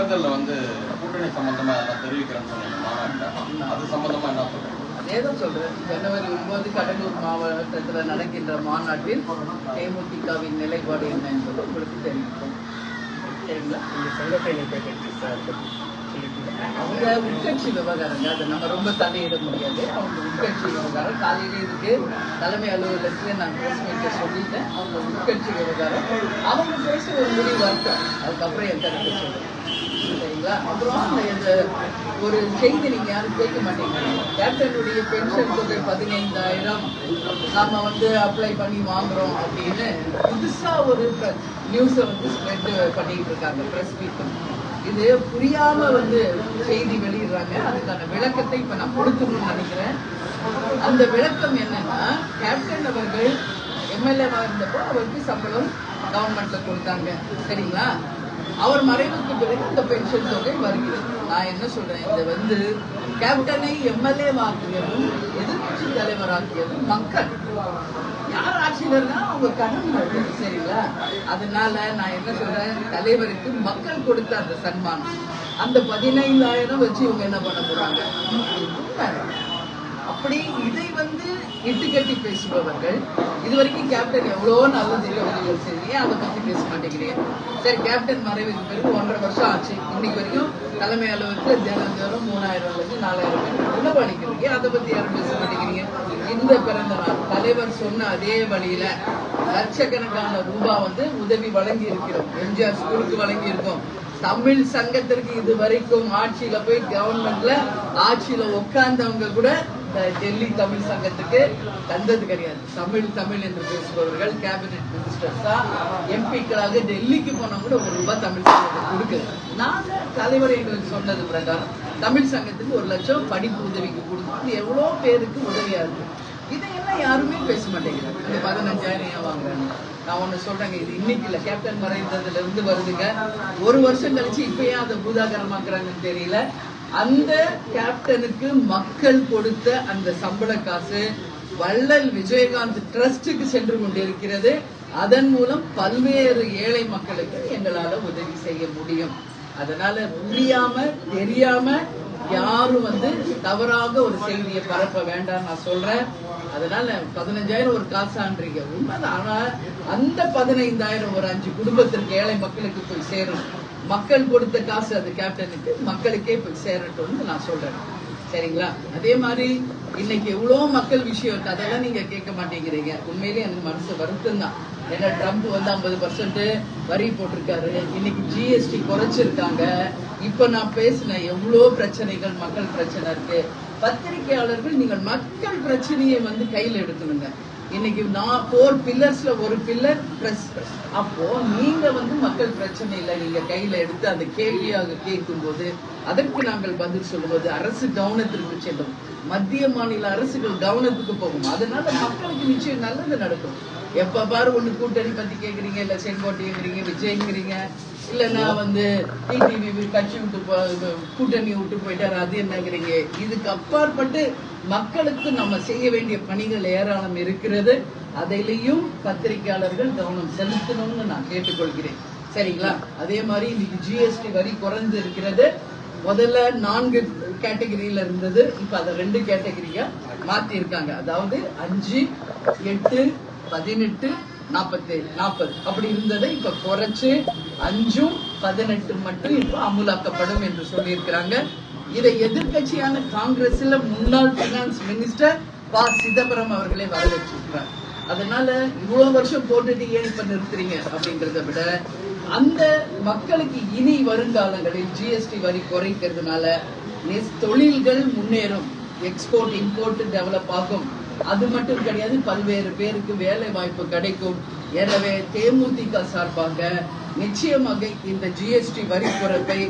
தேர்தலில் வந்து கூட்டணி சம்பந்தமா எல்லாம் தெரிவிக்கிறேன்னு சொன்னீங்க மாநாட்டில், அது சம்பந்தமா என்ன சொல்றீங்க? அதேதான் சொல்றேன். ஜனவரி 9 கடலூர் மாவட்டத்தில் நடக்கின்ற மாநாட்டில் தேமுதிகவின் நிலைப்பாடு என்ன என்பது உங்களுக்கு தெரிவிக்கும். சரிங்களா? அவங்க உட்கட்சி விவகாரங்க, அதை நம்ம ரொம்ப தலையிட முடியாது. அவங்க உட்கட்சி விவகாரம் காலையில இருக்கு தலைமை அலுவலகத்துல நான் பிரஸ் மீட்டை சொல்லிட்டேன். அவங்க உட்கட்சி விவகாரம் அவங்க பேச ஒரு முடிவு வரட்டும், அதுக்கப்புறம் என் கருத்து சொல்லுவேன். சரிங்களா? அப்புறம் இந்த ஒரு செய்தி நீங்க யாரும் கேட்க மாட்டீங்க. கேப்டனுடைய பென்ஷன் தொகை 15,000 நாம வந்து அப்ளை பண்ணி வாங்குறோம் அப்படின்னு புதுசா ஒரு நியூஸை வந்து ஸ்ப்ரெட் பண்ணிட்டு இருக்காங்க பிரஸ் மீட். இது புரியாம வந்து செய்தி வெளியிடுறாங்க. அதுக்கான விளக்கத்தை இப்ப நான் கொடுத்துக்கணும்னு நினைக்கிறேன். அந்த விளக்கம் என்னன்னா, கேப்டன் அவர்கள் எம்எல்ஏவா இருந்தப்போ அவருக்கு சம்பளம் கவர்மெண்ட்ல கொடுத்தாங்க. சரிங்களா? அவர் மறைவுக்கு பிறகு இந்த பென்ஷன் தொகை வருகிறது. நான் என்ன சொல்றேன், இந்த வந்து கேப்டனை எம்எல்ஏ ஆக்கியதும் எதிர்கட்சி தலைவராக்கியதும் மக்கள். யார் ஆட்சியில் இருந்தா அவங்க கடமை. சரிங்களா? அதனால நான் என்ன சொல்றேன், தலைவருக்கு மக்கள் கொடுத்த அந்த சன்மானம், அந்த 15,000 வச்சு இவங்க என்ன பண்ண போறாங்க? அப்படி இதை வந்து இட்டுக்கட்டி பேசுபவர்கள், இதுவரைக்கும் கேப்டன் எவ்வளோ நல்ல உதவிகள் செய்றீங்க, அதை பத்தி பேச மாட்டேங்கிறீங்க. சரி, கேப்டன் மறைவுக்கு பிறகு 1.5 வருஷம் ஆச்சு. இன்னைக்கு வரைக்கும் தலைமை அலுவலகத்தில் தினந்தோறும் 3,000 4,000 பேர் உணவளிக்கிறீங்க, அதை பத்தி யாரும் பேச மாட்டேங்கிறீங்க. இந்த பிறந்த நாள் தலைவர் சொன்ன அதே வழியில லட்சக்கணக்கான ரூபாய் வந்து உதவி வழங்கி இருக்கிறோம். எம்ஜிஆர் ஸ்கூலுக்கு வழங்கி இருக்கோம். தமிழ் சங்கத்திற்கு இது வரைக்கும் ஆட்சியில போய் கவர்மெண்ட்ல ஆட்சியில உட்கார்ந்தவங்க கூட டெல்லி தமிழ் சங்கத்துக்கு தந்தது கிடையாது. தமிழ் என்று பேசுபவர்கள் கேபினெட் மினிஸ்டர்ஸா எம்பிக்களாக டெல்லிக்கு போனா கூட ₹1 தமிழ் சங்கத்துக்கு கொடுக்கல. நாங்க தலைவர் எங்களுக்கு சொன்னது பிரகாரம் தமிழ் சங்கத்துக்கு 1 லட்சம் படிப்பு உதவிக்கு கொடுத்து எவ்வளவு பேருக்கு உதவியா இருக்கு. இதையெல்லாம் யாருமே பேச மாட்டேங்கிறாங்க. இந்த 15,000 ஏன் வாங்குறாங்க? நான் ஒண்ணு சொல்றேங்க, இது இன்னைக்கு இல்ல, கேப்டன் மறைந்ததுல இருந்து வருதுங்க. 1 வருஷம் கழிச்சு இப்ப ஏன் அதை பூதாகரமாக்குறாங்கன்னு தெரியல. அந்த கேப்டனுக்கு மக்கள் கொடுத்த அந்த சம்பள காசு வள்ளல் விஜயகாந்த் ட்ரஸ்டுக்கு சென்று கொண்டிருக்கிறது. அதன் மூலம் பல்வேறு ஏழை மக்களுக்கு எங்களால உதவி செய்ய முடியும். அதனால புரியாம தெரியாம யாரும் வந்து தவறாக ஒரு செய்தியை பரப்ப வேண்டாம் நான் சொல்றேன். அதனால 15,000 ஒரு காசான்றீங்க உண்மைதான். ஆனா அந்த 15,000 ஒரு 5 குடும்பத்திற்கு ஏழை மக்களுக்கு போய் சேரும். மக்கள் கொடுத்த காசு அது கேப்டனுக்கு மக்களுக்கே போய் சேரட்டும்னு நான் சொல்றேன். சரிங்களா? அதே மாதிரி இன்னைக்கு எவ்வளவு மக்கள் விஷயம் இருக்கு, அதெல்லாம் நீங்க கேட்க மாட்டேங்கிறீங்க. உண்மையிலேயே எனக்கு மனசு வருத்தம் தான். ஏன்னா ட்ரம்ப் வந்து 50% வரி போட்டிருக்காரு. இன்னைக்கு ஜிஎஸ்டி குறைச்சிருக்காங்க. இப்ப நான் பேசின எவ்வளவு பிரச்சனைகள், மக்கள் பிரச்சனை இருக்கு. பத்திரிகையாளர்கள் நீங்கள் மக்கள் பிரச்சனையை வந்து கையில் எடுக்கணுங்க. இன்னைக்கு நான் 4 பில்லர்ஸ்ல ஒரு பில்லர் பிரஸ். அப்போ நீங்க வந்து மக்கள் பிரச்சனை இல்லை நீங்க கையில எடுத்து அந்த கேள்வியாக கேட்கும் போது அதற்கு நாங்கள் பதில் சொல்லும்போது அரசு கவனத்திற்கு செல்லும், மத்திய மாநில அரசுகள் கவனத்துக்கு போகும். அதனால மக்களுக்கு நிச்சயம் நல்லது நடக்கும். எப்ப பாரு ஒண்ணு கூட்டணி பத்தி கேக்குறீங்க, இல்ல செங்கோட்டைங்கிறீங்க, விஜய்ங்கிறீங்க, இல்லன்னா வந்து டிடிவி கட்சி விட்டு கூட்டணி விட்டு போயிட்டாரு அது என்னங்கிறீங்க. இதுக்கு அப்பாற்பட்டு மக்களுக்கு நம்ம செய்ய வேண்டிய பணிகள் ஏராளம் இருக்கிறது. அதிலையும் பத்திரிகையாளர்கள் கவனம் செலுத்தணும்னு நான் கேட்டுக்கொள்கிறேன். சரிங்களா? அதே மாதிரி இன்னைக்கு ஜிஎஸ்டி வரி குறைந்து இருக்கிறது. முதல்ல 4 கேட்டகரியில இருந்தது, இப்ப அதை 2 கேட்டகரியா மாத்தி இருக்காங்க. அதாவது 5, 8, 18, 40 அப்படி இருந்ததை இப்ப குறைச்சு 5, 18 மட்டும் இப்ப அமுலாக்கப்படும் என்று சொல்லி இருக்கிறாங்க. இதை எதிர்கட்சியான காங்கிரஸ்ல முன்னாள் பினான்ஸ் மினிஸ்டர் ப. சிதம்பரம் அவர்களே வரவேற்றிருக்கிறார். அதனால இவ்வளவு வருஷம் போட்டுட்டு ஏன் இப்ப நிறுத்துறீங்க அப்படிங்கறத விட அந்த மக்களுக்கு இனி வருங்காலங்களில் ஜிஎஸ்டி வரி குறைக்கிறதுனால தொழில்கள் முன்னேறும், எக்ஸ்போர்ட் இம்போர்ட் டெவலப் ஆகும். அது மட்டும் கிடையாது, பல்வேறு பேருக்கு வேலை வாய்ப்பு கிடைக்கும். எனவே தேமுதிக சார்பாக நிச்சயமாக இந்த ஜிஎஸ்டி வரி குறைப்பை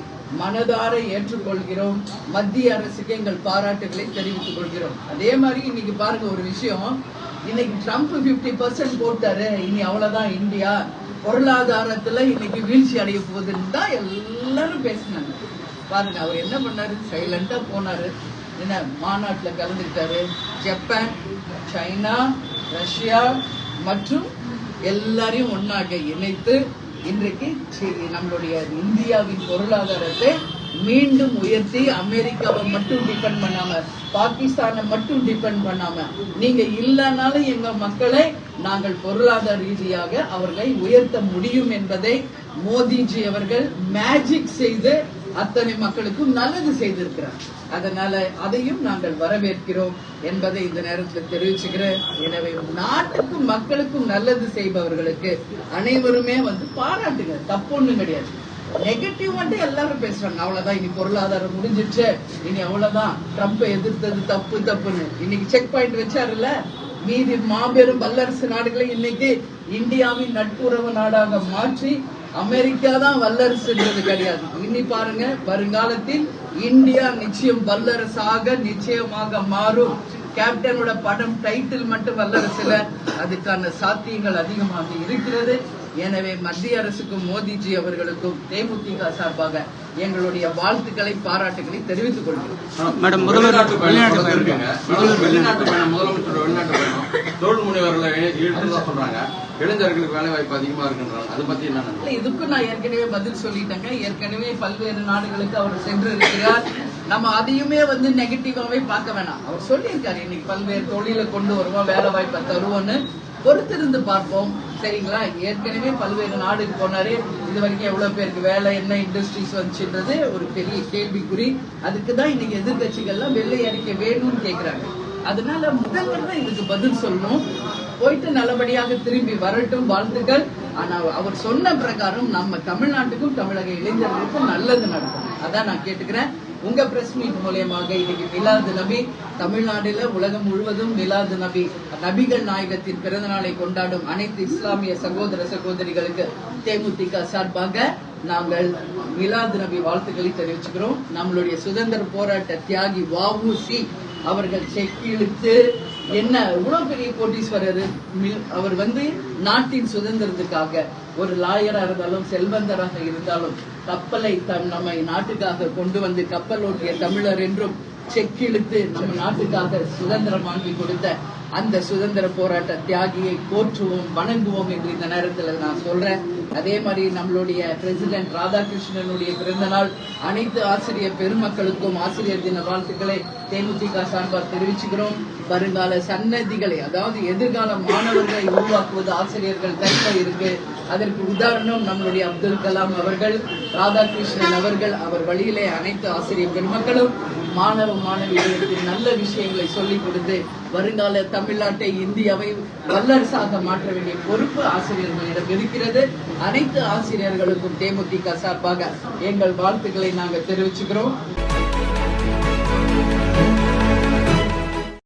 மனதார ஏற்றுக்கொள்கிறோம். மத்திய அரசுக்கு எங்கள் பாராட்டுகளை தெரிவித்துக் கொள்கிறோம். அதே மாதிரி இன்னைக்கு பாருங்க ஒரு விஷயம், இன்னைக்கு ட்ரம்ப் 50% போட்டாரு, இனி அவ்வளவுதான் இந்தியா பொருளாதாரத்துல இன்னைக்கு வீழ்ச்சி அடைய போகுதுன்னு தான் எல்லாரும் பேசினாங்க. பாருங்க அவர் என்ன பண்ணாரு, சைலண்டா போனாரு. என்ன மாநாட்டுல கலந்துக்கிட்டாரு. ஜப்பான், சைனா, ரஷ்யா மற்றும் எல்லாரையும் ஒன்னாக இணைத்து இன்றைக்கு நம்மளுடைய இந்தியாவின் பொருளாதாரத்தை மீண்டும் உயர்த்தி அமெரிக்காவை மட்டும் டிபெண்ட் பண்ணாம, பாகிஸ்தானை மட்டும் டிபெண்ட் பண்ணாம, நீங்க இல்லைனாலும் எங்க மக்களை நாங்கள் பொருளாதார ரீதியாக அவர்களை உயர்த்த முடியும் என்பதை மோடிஜி அவர்கள் மேஜிக் செய்து அத்தனை மக்களுக்கும் நல்லது செய்திருக்கிறார். அதனால அதையும் நாங்கள் வரவேற்கிறோம் என்பதை இந்த நேரத்தில் தெரிவிச்சுக்கிறேன். எனவே நாட்டுக்கும் மக்களுக்கும் நல்லது செய்பவர்களுக்கு அனைவருமே பாராட்டுங்க, தப்பு ஒண்ணும் கிடையாது. நெகட்டிவ் மட்டும் எல்லாரும் பேசுறாங்க, அவ்வளவுதான் இனி பொருளாதாரம் முடிஞ்சிச்சு, இனி அவ்வளவுதான், ட்ரம்ப் எதிர்த்தது தப்பு தப்புன்னு. இன்னைக்கு செக் பாயிண்ட் வச்சாருல்ல, மீதி மாபெரும் வல்லரசு நாடுகளை இன்னைக்கு இந்தியாவின் நட்புறவு நாடாக மாற்றி அமெரிக்கா தான் வல்லரசுன்றது கிடையாது. இனி பாருங்க, வருங்காலத்தில் இந்தியா நிச்சயம் வல்லரசாக நிச்சயமாக மாறும். கேப்டனோட படம் டைட்டில் மட்டும் வல்லரசுல, அதுக்கான சாத்தியங்கள் அதிகமாக இருக்கிறது. எனவே மத்திய அரசுக்கும் மோடிஜி அவர்களுக்கும் தேமுதிக சார்பாக எங்களுடைய வாழ்த்துக்களை பாராட்டுகளை தெரிவித்துக் கொள்கிறோம். மேடம், வெளிநாட்டு பயணம் முதலமைச்சர் வெளிநாட்டு பயணம் தொழில் முனைவர்களை ஈடுபடுறதா சொல்றாங்க. இளைஞர்களுக்கு வேலை வாய்ப்பு அதிகமா இருக்குன்றாங்க. அதை பத்தி என்ன? இதுக்கும் நான் ஏற்கனவே பதில் சொல்லிட்டேங்க. ஏற்கனவே பல்வேறு நாடுகளுக்கு அவர் சென்று இருக்கிறார். நம்ம அதையுமே நெகட்டிவாவே பார்க்க வேணாம். அவர் சொல்லியிருக்காரு, இன்னைக்கு பல்வேறு தொழிலை கொண்டு வருவோம், வேலை வாய்ப்பை தருவோம்னு. பொறுத்திருந்து பார்ப்போம், சரிங்களா? ஏற்கனவே பல்வேறு நாடுக்கு போனாரு. இது வரைக்கும் எவ்வளவு பேருக்கு வேலை, என்ன இண்டஸ்ட்ரீஸ் வந்துச்சுன்றது ஒரு பெரிய கேள்விக்குறி. அதுக்குதான் இன்னைக்கு எதிர்கட்சிகள்லாம் வெள்ளை அறிக்கை வேணும்னு கேட்கிறாங்க. அதனால முதல்வர் தான் இதுக்கு பதில் சொல்லணும். போயிட்டு நல்லபடியாக திரும்பி வரட்டும், வாழ்த்துக்கள். ஆனா அவர் சொன்ன பிரகாரம் நம்ம தமிழ்நாட்டுக்கும் தமிழக இளைஞர்களுக்கும் நல்லது நடக்கும். அதான் நான் கேட்டுக்கிறேன். உங்க பிரஸ் மீட் மூலியமாக இன்னைக்கு மிலாது நபி, தமிழ்நாடுல உலகம் முழுவதும் மிலாது நபி, நபிகள் நாயகத்தின் பிறந்த நாளை கொண்டாடும் அனைத்து இஸ்லாமிய சகோதர சகோதரிகளுக்கு தேமுதிக சார்பாக நாங்கள் மிலாது நபி வாழ்த்துக்களை தெரிவிச்சுக்கிறோம். நம்மளுடைய சுதந்திர போராட்ட தியாகி வ.உ.சி. அவர்கள் செக் இழுத்து என்ன இவ்வளவு பெரிய கோட்டீஸ்வரர் அவர் நாட்டின் சுதந்திரத்துக்காக ஒரு லாயரா இருந்தாலும் செல்வந்தராக இருந்தாலும் கப்பலை நம்ம நாட்டுக்காக கொண்டு கப்பல் ஓட்டிய தமிழர் என்றும் செக் இழுத்து நம்ம நாட்டுக்காக சுதந்திரம் வாங்கி கொடுத்த அந்த சுதந்திர போராட்ட தியாகியை போற்றுவோம், வணங்குவோம் என்று இந்த நேரத்தில் நான் சொல்றேன். அதே மாதிரி நம்மளுடைய பிரசிடென்ட் ராதாகிருஷ்ணனுடைய பிறந்த நாள், அனைத்து ஆசிரியர் பெருமக்களுக்கும் ஆசிரியர் தின வாழ்த்துக்களை தேமுதிக சார்பாக தெரிவிச்சுக்கிறோம். வருங்கால சன்னதிகளை, அதாவது எதிர்கால மாணவர்களை உருவாக்குவது ஆசிரியர்கள் கையில் இருக்கு. அதற்கு உதாரணம் நம்மளுடைய அப்துல் கலாம் அவர்கள், ராதாகிருஷ்ணன் அவர்கள். அவர் வழியிலே அனைத்து ஆசிரியர் பெருமக்களும் மாணவ மாணவிகளுக்கு நல்ல விஷயங்களை சொல்லிக் கொடுத்து வருங்கால தமிழ்நாட்டை, இந்தியாவை வல்லரசாக மாற்ற வேண்டிய பொறுப்பு ஆசிரியர்களிடம் இருக்கிறது. அனைத்து ஆசிரியர்களுக்கும் தேமுதிக சார்பாக எங்கள் வாழ்த்துக்களை நாங்கள் தெரிவிச்சுக்கிறோம்.